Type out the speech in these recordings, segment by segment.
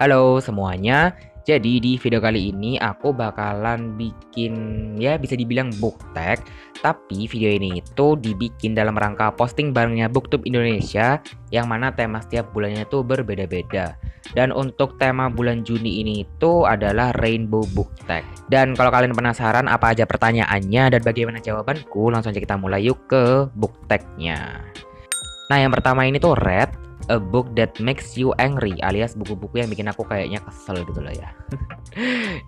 Halo semuanya. Jadi di video kali ini aku bakalan bikin ya bisa dibilang book tag, tapi video ini itu dibikin dalam rangka posting barengnya BookTube Indonesia yang mana tema setiap bulannya itu berbeda-beda. Dan untuk tema bulan Juni ini itu adalah Rainbow Book Tag. Dan kalau kalian penasaran apa aja pertanyaannya dan bagaimana jawabanku, langsung aja kita mulai yuk ke book tagnya. Nah, yang pertama ini tuh Red, a book that makes you angry, alias buku-buku yang bikin aku kayaknya kesel gitu loh ya.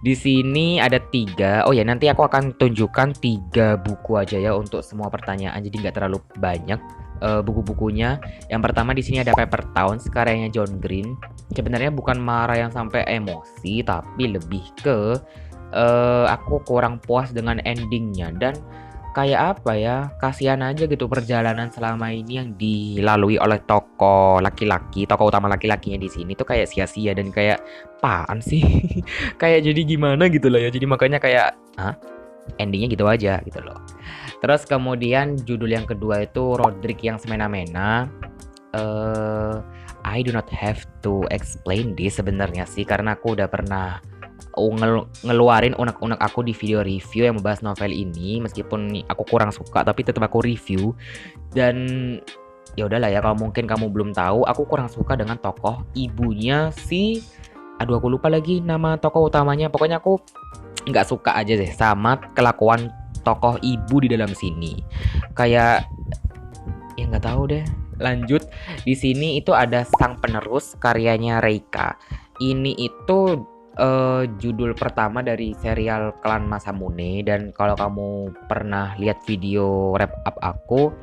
Di sini ada tiga. Oh ya, nanti aku akan tunjukkan tiga buku aja ya untuk semua pertanyaan, jadi nggak terlalu banyak buku-bukunya. Yang pertama di sini ada Paper Towns karyanya John Green. Sebenarnya bukan marah yang sampai emosi, tapi lebih ke aku kurang puas dengan endingnya dan kayak apa ya, kasihan aja gitu perjalanan selama ini yang dilalui oleh tokoh laki-laki, tokoh utama laki-lakinya di sini tuh kayak sia-sia dan kayak apaan sih? Kayak jadi gimana gitu loh ya. Jadi makanya kayak, hah? Endingnya gitu aja gitu loh. Terus kemudian judul yang kedua itu Roderick yang semena-mena. eh I do not have to explain this sebenarnya sih karena aku udah pernah ngeluarin unek-unek aku di video review yang membahas novel ini, meskipun aku kurang suka tapi tetap aku review. Dan ya udahlah ya, kalau mungkin kamu belum tahu, aku kurang suka dengan tokoh ibunya si, aduh aku lupa lagi nama tokoh utamanya. Pokoknya aku nggak suka aja deh sama kelakuan tokoh ibu di dalam sini. Kayak ya nggak tahu deh. Lanjut, di sini itu ada Sang Penerus karyanya Reika. Ini itu judul pertama dari serial Klan Masamune, dan kalau kamu pernah lihat video wrap up aku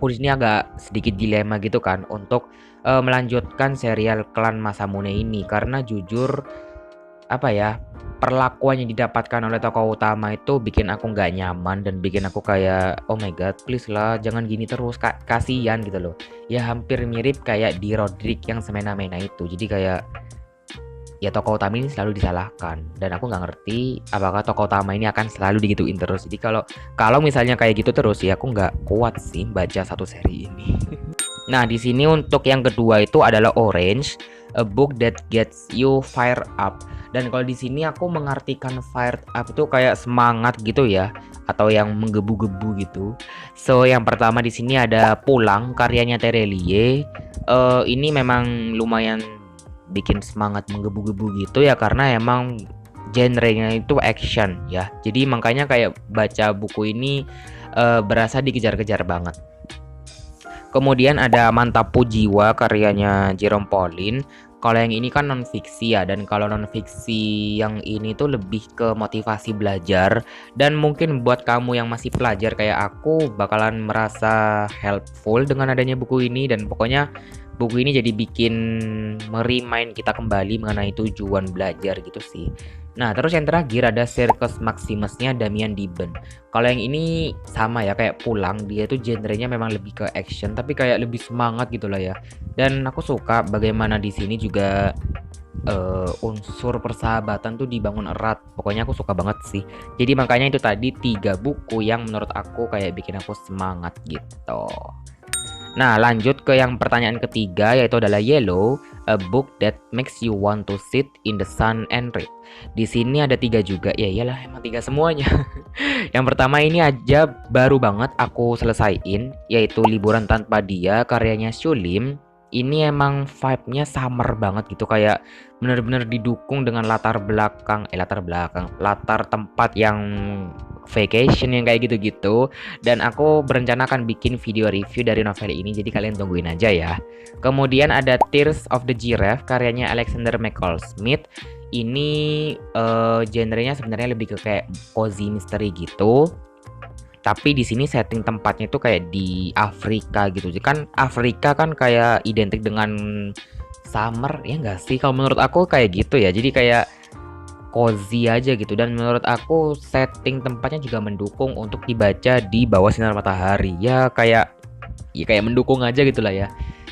di sini agak sedikit dilema gitu kan untuk melanjutkan serial Klan Masamune ini karena jujur apa ya, perlakuan yang didapatkan oleh tokoh utama itu bikin aku nggak nyaman dan bikin aku kayak oh my god please lah jangan gini terus, kasihan gitu loh ya. Hampir mirip kayak di Roderick yang semena-mena itu, jadi kayak ya tokoh utama ini selalu disalahkan dan aku nggak ngerti apakah tokoh utama ini akan selalu digituin terus. Jadi kalau kalau misalnya kayak gitu terus ya aku nggak kuat sih baca satu seri ini. Nah, di sini untuk yang kedua itu adalah Orange, a book that gets you fired up. Dan kalau di sini aku mengartikan fired up itu kayak semangat gitu ya, atau yang menggebu-gebu gitu. So, yang pertama di sini ada Pulang karyanya Terelie. Ini memang lumayan bikin semangat menggebu-gebu gitu ya karena emang genrenya itu action ya. Jadi makanya kayak baca buku ini berasa dikejar-kejar banget. Kemudian ada Mantapu Jiwa karyanya Jerome Pauline. Kalau yang ini kan non fiksi ya, dan kalau non fiksi yang ini tuh lebih ke motivasi belajar, dan mungkin buat kamu yang masih pelajar kayak aku bakalan merasa helpful dengan adanya buku ini. Dan pokoknya buku ini jadi bikin merimain kita kembali mengenai tujuan belajar gitu sih. Nah, terus yang terakhir ada Circus Maximusnya Damian Diben. Kalau yang ini sama ya kayak Pulang, dia tuh genrenya memang lebih ke action tapi kayak lebih semangat gitu lah ya. Dan aku suka bagaimana di sini juga unsur persahabatan tuh dibangun erat. Pokoknya aku suka banget sih. Jadi makanya itu tadi tiga buku yang menurut aku kayak bikin aku semangat gitu. Nah, lanjut ke yang pertanyaan ketiga yaitu adalah Yellow, a book that makes you want to sit in the sun and read. Di sini ada tiga juga, ya iyalah emang tiga semuanya. Yang pertama ini aja baru banget aku selesaiin, yaitu Liburan Tanpa Dia karyanya Shulim. Ini emang vibe-nya summer banget gitu, kayak bener-bener didukung dengan latar tempat yang vacation yang kayak gitu-gitu. Dan aku berencana akan bikin video review dari novel ini, jadi kalian tungguin aja ya. Kemudian ada Tears of the Giraffe karyanya Alexander McCall Smith. Ini genrenya sebenarnya lebih ke kayak cozy mystery gitu. Tapi di sini setting tempatnya itu kayak di Afrika gitu. Jadi kan Afrika kan kayak identik dengan summer ya nggak sih? Kalau menurut aku kayak gitu ya. Jadi kayak cozy aja gitu, dan menurut aku setting tempatnya juga mendukung untuk dibaca di bawah sinar matahari. Ya kayak mendukung aja gitu lah ya.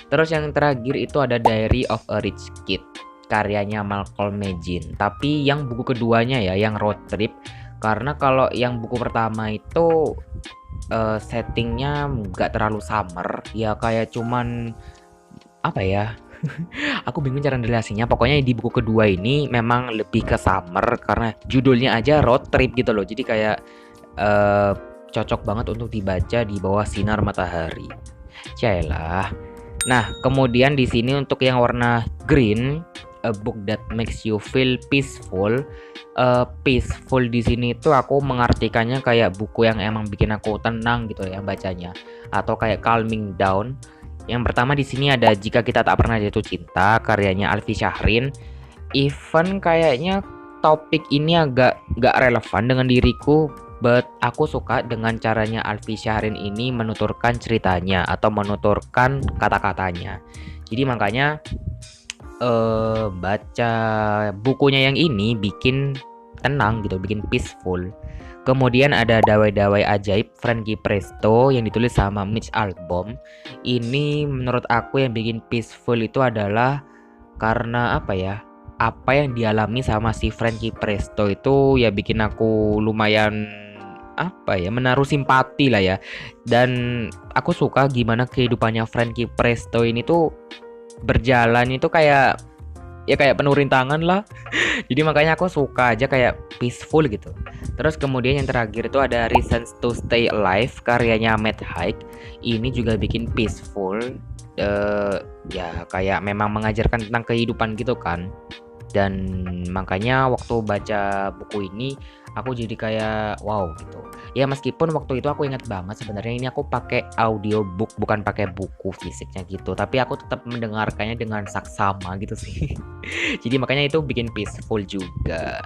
Terus yang terakhir itu ada Diary of a Rich Kid karyanya Malcolm Magin. Tapi yang buku keduanya ya yang road trip, karena kalau yang buku pertama itu settingnya nggak terlalu summer ya, kayak cuman apa ya, Aku bingung cara relasinya. Pokoknya di buku kedua ini memang lebih ke summer karena judulnya aja road trip gitu loh. Jadi kayak eh, cocok banget untuk dibaca di bawah sinar matahari. Cailah. Nah, kemudian di sini untuk yang warna green, a book that makes you feel peaceful. Peaceful di sini tuh aku mengartikannya kayak buku yang emang bikin aku tenang gitu ya bacanya, atau kayak calming down. Yang pertama di sini ada Jika Kita Tak Pernah Jatuh Cinta, karyanya Alfi Syahrin. Even kayaknya topik ini agak gak relevan dengan diriku, but aku suka dengan caranya Alfi Syahrin ini menuturkan ceritanya atau menuturkan kata-katanya. Jadi makanya baca bukunya yang ini bikin tenang gitu, bikin peaceful. Kemudian ada Dawai-Dawai Ajaib Frankie Presto yang ditulis sama Mitch Albom. Ini menurut aku yang bikin peaceful itu adalah karena apa ya? Apa yang dialami sama si Frankie Presto itu ya bikin aku lumayan apa ya, menaruh simpati lah ya. Dan aku suka gimana kehidupannya Frankie Presto ini tuh berjalan itu kayak ya kayak penuh rintangan lah. Jadi makanya aku suka aja kayak peaceful gitu. Terus kemudian yang terakhir itu ada Reasons to Stay Alive karyanya Matt Haig. Ini juga bikin peaceful. Ya kayak memang mengajarkan tentang kehidupan gitu kan. Dan makanya waktu baca buku ini aku jadi kayak wow gitu. Ya meskipun waktu itu aku ingat banget sebenarnya ini aku pakai audiobook bukan pakai buku fisiknya gitu, tapi aku tetap mendengarkannya dengan saksama gitu sih. Jadi makanya itu bikin peaceful juga.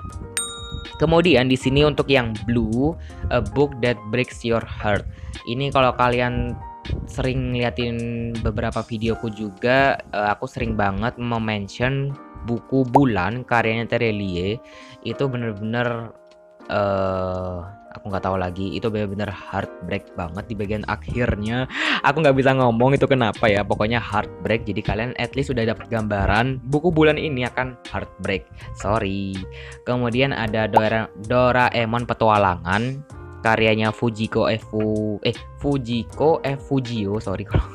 Kemudian di sini untuk yang blue, a book that breaks your heart. Ini kalau kalian sering liatin beberapa videoku juga, aku sering banget mention buku Bulan karyanya Terelie. Itu bener-bener aku nggak tahu lagi, itu bener-bener heartbreak banget di bagian akhirnya. Aku nggak bisa ngomong itu kenapa ya, pokoknya heartbreak. Jadi kalian at least sudah dapat gambaran buku Bulan ini akan heartbreak, sorry. Kemudian ada Doraemon Petualangan karyanya Fujio, sorry kalau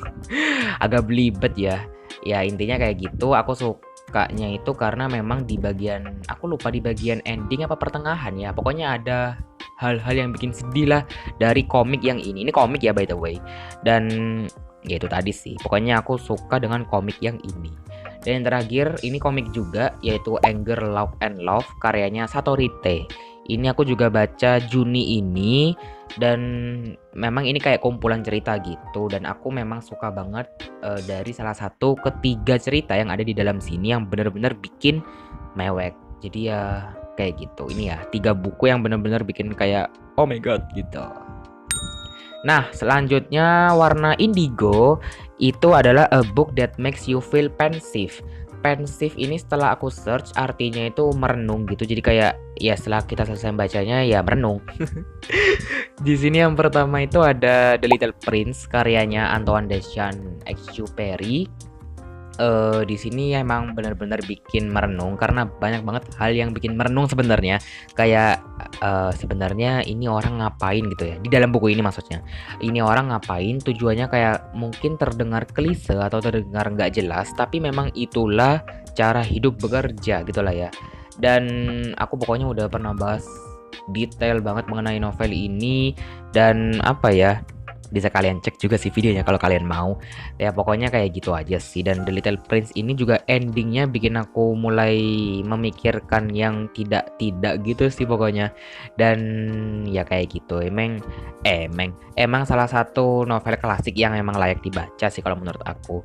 agak belibet ya. Ya intinya kayak gitu. Aku sukanya itu karena memang di bagian, aku lupa di bagian ending apa pertengahan ya, pokoknya ada hal-hal yang bikin sedih lah dari komik yang ini komik ya by the way. Dan ya itu tadi sih, pokoknya aku suka dengan komik yang ini. Dan yang terakhir ini komik juga, yaitu Anger, Love and Love karyanya Satorite. Ini aku juga baca Juni ini, dan memang ini kayak kumpulan cerita gitu, dan aku memang suka banget dari salah satu ketiga cerita yang ada di dalam sini yang bener-bener bikin mewek. Jadi ya kayak gitu. Ini ya 3 buku yang bener-bener bikin kayak oh my god gitu. Nah, selanjutnya warna indigo itu adalah a book that makes you feel pensive. Pensive ini setelah aku search artinya itu merenung gitu. Jadi kayak ya setelah kita selesai bacanya ya merenung. Di sini yang pertama itu ada The Little Prince karyanya Antoine de Saint-Exupéry. Di sini emang benar-benar bikin merenung karena banyak banget hal yang bikin merenung sebenarnya. Kayak sebenarnya ini orang ngapain gitu ya. Di dalam buku ini maksudnya. Ini orang ngapain, tujuannya kayak mungkin terdengar klise atau terdengar nggak jelas, tapi memang itulah cara hidup bekerja gitu lah ya. Dan aku pokoknya udah pernah bahas detail banget mengenai novel ini, dan apa ya, bisa kalian cek juga sih videonya kalau kalian mau. Ya pokoknya kayak gitu aja sih. Dan The Little Prince ini juga endingnya bikin aku mulai memikirkan yang tidak gitu sih pokoknya. Dan ya kayak gitu. Emang salah satu novel klasik yang emang layak dibaca sih kalau menurut aku.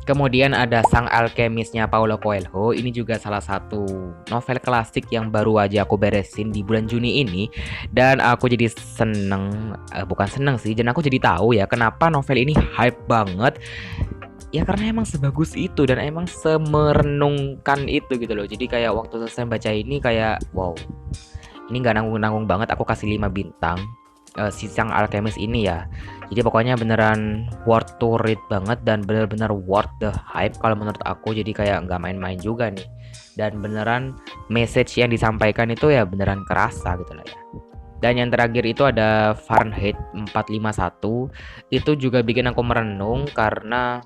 Kemudian ada Sang Alkemisnya Paulo Coelho. Ini juga salah satu novel klasik yang baru aja aku beresin di bulan Juni ini. Dan aku jadi bukan seneng sih, dan aku jadi tahu ya kenapa novel ini hype banget. Ya karena emang sebagus itu dan emang semerenungkan itu gitu loh. Jadi kayak waktu selesai baca ini kayak wow, ini gak nanggung-nanggung banget, aku kasih 5 bintang. Si Sang Alchemist ini ya. Jadi pokoknya beneran worth to read banget dan bener-bener worth the hype kalau menurut aku. Jadi kayak nggak main-main juga nih. Dan beneran message yang disampaikan itu ya beneran kerasa gitu lah ya. Dan yang terakhir itu ada Fahrenheit 451. Itu juga bikin aku merenung karena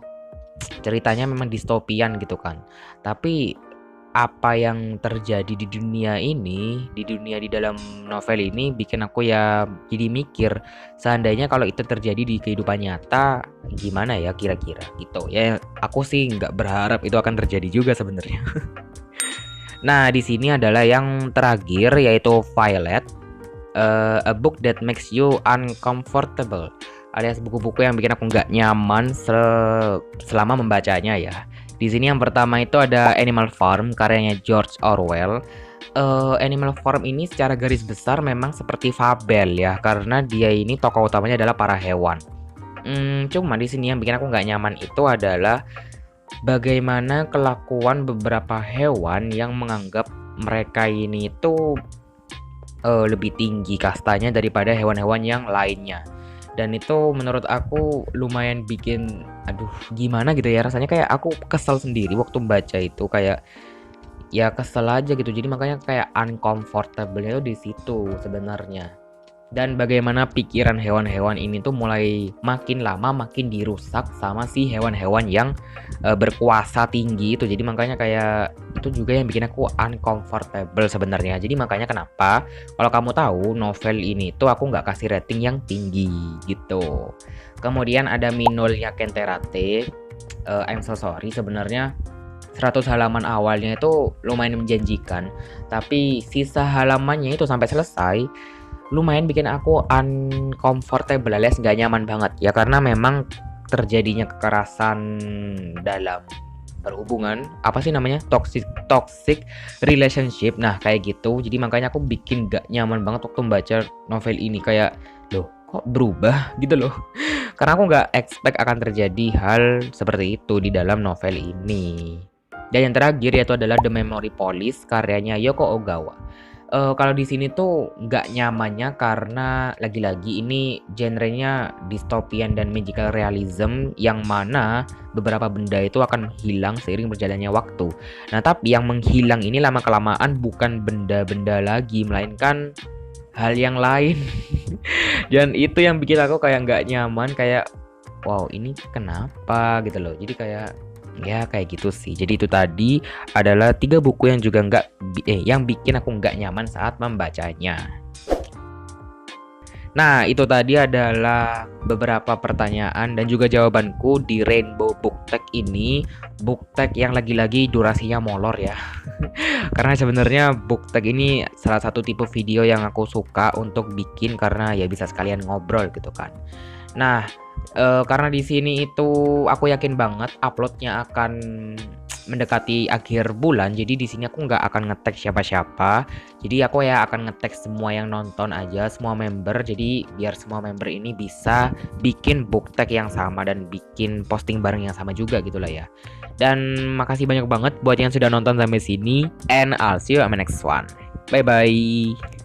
ceritanya memang distopian gitu kan. Tapi apa yang terjadi di dunia ini, di dunia di dalam novel ini bikin aku ya jadi mikir, seandainya kalau itu terjadi di kehidupan nyata, gimana ya kira-kira gitu. Ya aku sih nggak berharap itu akan terjadi juga sebenarnya. Nah, di sini adalah yang terakhir yaitu Violet, a book that makes you uncomfortable, alias buku-buku yang bikin aku nggak nyaman selama membacanya ya. Di sini yang pertama itu ada Animal Farm karyanya George Orwell. Animal Farm ini secara garis besar memang seperti fabel ya, karena dia ini tokoh utamanya adalah para hewan. Cuma di sini yang bikin aku nggak nyaman itu adalah bagaimana kelakuan beberapa hewan yang menganggap mereka ini itu lebih tinggi kastanya daripada hewan-hewan yang lainnya. Dan itu menurut aku lumayan bikin aduh gimana gitu ya, rasanya kayak aku kesel sendiri waktu membaca itu, kayak ya kesel aja gitu. Jadi makanya kayak uncomfortable-nya tuh di situ sebenarnya. Dan bagaimana pikiran hewan-hewan ini tuh mulai makin lama makin dirusak sama si hewan-hewan yang berkuasa tinggi itu. Jadi makanya kayak itu juga yang bikin aku uncomfortable sebenarnya. Jadi makanya kenapa kalau kamu tahu novel ini tuh aku nggak kasih rating yang tinggi gitu. Kemudian ada Minolya Kenterate, I'm so sorry, sebenarnya 100 halaman awalnya itu lumayan menjanjikan, tapi sisa halamannya itu sampai selesai lumayan bikin aku uncomfortable alias nggak nyaman banget ya, karena memang terjadinya kekerasan dalam berhubungan, apa sih namanya, toxic relationship, nah kayak gitu. Jadi makanya aku bikin gak nyaman banget waktu membaca novel ini, kayak loh kok berubah gitu loh. Karena aku nggak expect akan terjadi hal seperti itu di dalam novel ini. Dan yang terakhir yaitu adalah The Memory Police karyanya Yoko Ogawa. Kalau di sini tuh nggak nyamannya karena lagi-lagi ini genrenya dystopian dan magical realism, yang mana beberapa benda itu akan hilang seiring berjalannya waktu. Nah, tapi yang menghilang ini lama-kelamaan bukan benda-benda lagi, melainkan hal yang lain. Dan itu yang bikin aku kayak nggak nyaman, kayak wow ini kenapa gitu loh. Jadi kayak ya kayak gitu sih. Jadi itu tadi adalah 3 buku yang juga yang bikin aku nggak nyaman saat membacanya. Nah, itu tadi adalah beberapa pertanyaan dan juga jawabanku di Rainbow Book Tag ini. Book tag yang lagi-lagi durasinya molor ya. Karena sebenarnya book tag ini salah satu tipe video yang aku suka untuk bikin karena ya bisa sekalian ngobrol gitu kan. Nah, karena di sini itu aku yakin banget uploadnya akan mendekati akhir bulan, jadi di sini aku nggak akan nge-tag siapa-siapa. Jadi aku ya akan nge-tag semua yang nonton aja, semua member. Jadi biar semua member ini bisa bikin book tag yang sama dan bikin posting bareng yang sama juga gitu lah ya. Dan makasih banyak banget buat yang sudah nonton sampai sini, and I'll see you on the next one. Bye bye.